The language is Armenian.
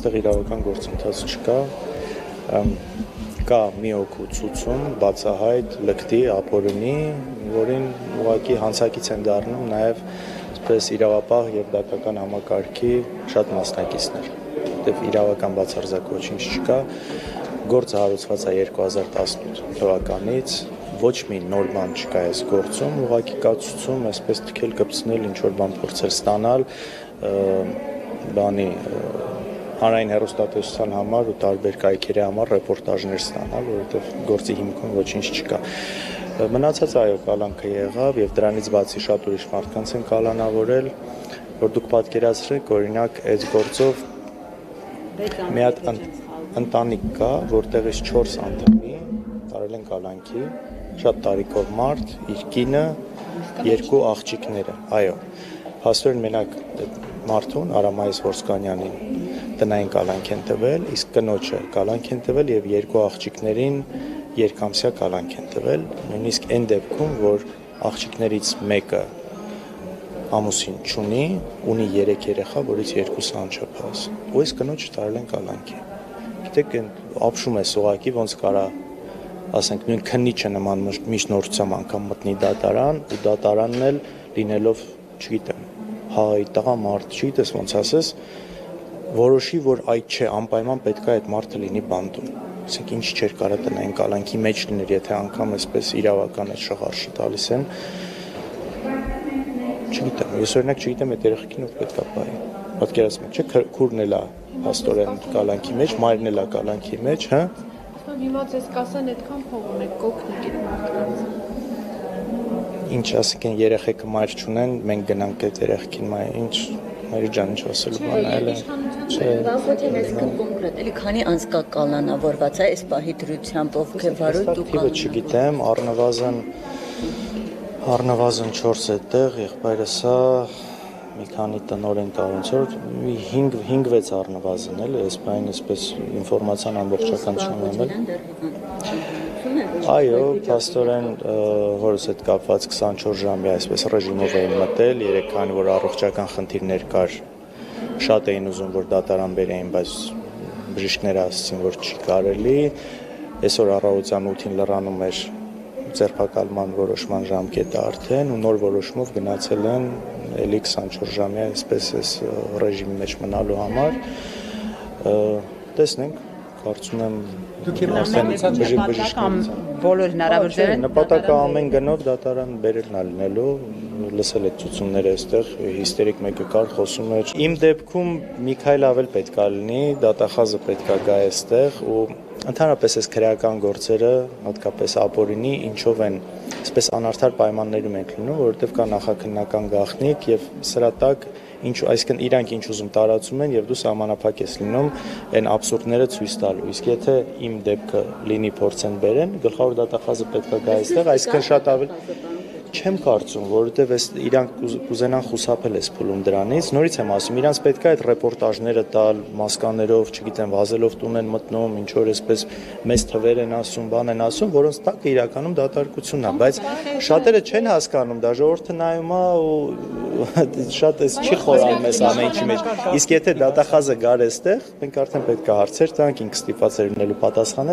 այստեղ իրավական գործընթաց չկա, կա մի օգու ցուցում, բացահայտ լկտի, ապօրինի, որին ուղղակի հանցակից են դառնում նաև այսպես իրավապահ եւ դատական համակարգի շատ մասնակիցներ, որտեղ իրավական բացարձակ ոչինչ չկա, գործը հարուցված է 2018 թվականից, ոչ մի նոր բան չկա այս գործում, ուղղակի կա ցուցում, այսպես թքել կպցնել, ինչ որ բան փորձել ստանալ, բանի հանրային հեռուստատեսության համար ու տարբեր կայքերի համար ռեպորտաժներ ստանալ, որովհետև գործի հիմքում ոչինչ չկա։ Մնացած այո կալանքը եղավ եւ դրանից բացի շատ ուրիշ մարդկանց են կալանավորել, որ դուք պատկերացրեք, օրինակ այդ գործով մի հատ ընտանիք կա, որտեղից 4 անդամի տարել են կալանքի, շատ տարիքով մարդ, իր կինը, 2 աղջիկները, այո, փաստորեն մենակ մարդուն Արամայիս Ворսկանյանին տնային կալանք են տվել, իսկ կնոջը կալանք են տվել եւ 2 աղջիկներին երկամսյա կալանք են տվել, նույնիսկ այն դեպքում, որ աղջիկներից մեկը ամուսին չունի, ունի 3 երեխա, որից 2-ը անչափահաս, ու այս կնոջը տարել են կալանքի։ Գիտեք, ապշում է սուղակի, ոնց կարա, ասենք, նույն քննիչը նման միջնորդությամբ անգամ մտնի դատարան, ու դատարանն էլ լինելով, չգիտեմ, հայ, տղա մարդ, չգիտես ոնց ասես, որոշի, որ այդ չէ, անպայման պետք է այդ մարդը լինի բանտում։ Ասենք ինչ չէր կարա տնային կալանքի մեջ լիներ, եթե անգամ այսպես իրավական այդ շղարշը տալիս են։ Չգիտեմ, ես օրինակ չգիտեմ այդ երեխեքին ով պետք է պահի։ Պատկերացնում եք, չէ, քուրն էլ է աստորեն կալանքի մեջ, մայրն էլ է կալանքի մեջ, հա։ Հիմա ձեզ կասեն այդքան փող ունեք, կօգնեք այդ մարդկանց։ Ինչ ասենք են երեխեքը մայր չունեն, մենք գնանք այդ երեխեքին մայր, ինչ Մայրի ջան, ինչ ասելու բան այլ է։ Վաղոթեն այսքան կոնկրետ, էլի քանի անց կա կալանավորված է այս պահի դրությամբ ովքե վարույթ ու կալանավորված։ Չգիտեմ, առնվազն 4 այդտեղ, եղբայրս է մի քանի տնօրեն կառուցող, 5-6 առնվազն էլ, այս բանը այսպես ինֆորմացիան ամբողջական չունեմ էլ։ Այո, փաստորեն հորս հետ կապված 24 ժամի այսպես ռեժիմով էին մտել, երեքան որ առողջական խնդիրներ կար, շատ էին ուզում որ դատարան բերեին, բայց բժիշկները ասացին որ չի կարելի, այսօր առավոտյան 8-ին լրանում էր ձերբակալման որոշման ժամկետը արդեն ու նոր որոշումով գնացել են էլի 24 ժամյա այսպես այս ռեժիմի մեջ մնալու համար, տեսնենք, կարծում եմ Դուք արդեն բոլոր հնարավորությունները նպատակը ամեն գնով դատարան բերելն է լինելու, լսել եք ցուցումները այստեղ, հիստերիկ մեկը կար, խոսում էր։ Իմ դեպքում Միքայել Ավել պետքա լինի, դատախազը պետքա գա այստեղ ու ընդհանրապես այս քրեական գործերը, հատկապես ապօրինի, ինչով են, այսպես անարդար պայմաններում ենք լինում, որովհետև կա նախաքննական գաղտնիք եւ սրա տակ այսինքն իրանք ինչ ուզում տարածում են եւ դու սահմանափակ ես լինում այն абսուրդները ցույց տալու։ Իսկ եթե իմ դեպքը լինի փորձեն բերեն, գլխավոր դատախազը պետք է գա այստեղ, այսինքն շատ ավելի չեմ կարծում, որովհետև այս իրանք կուզենան խուսափել այս փուլում դրանից, նորից եմ ասում, իրանք պետք է այդ ռեպորտաժները տալ մասկաներով, չգիտեմ, վազելով տուն են մտնում, ինչ որ այսպես մեծ թվեր են ասում, բան են ասում, որոնց տակը իրականում դատարկությունն է, բայց շատերը չեն հասկանում, դա ժողովուրդը նայում է ու շատ էս չի խորանում այս ամեն ինչի մեջ։ Իսկ եթե դատախազը գար այստեղ, մենք արդեն պետք է հարցեր տանք, ինքը ստիպված է լինելու պատասխանել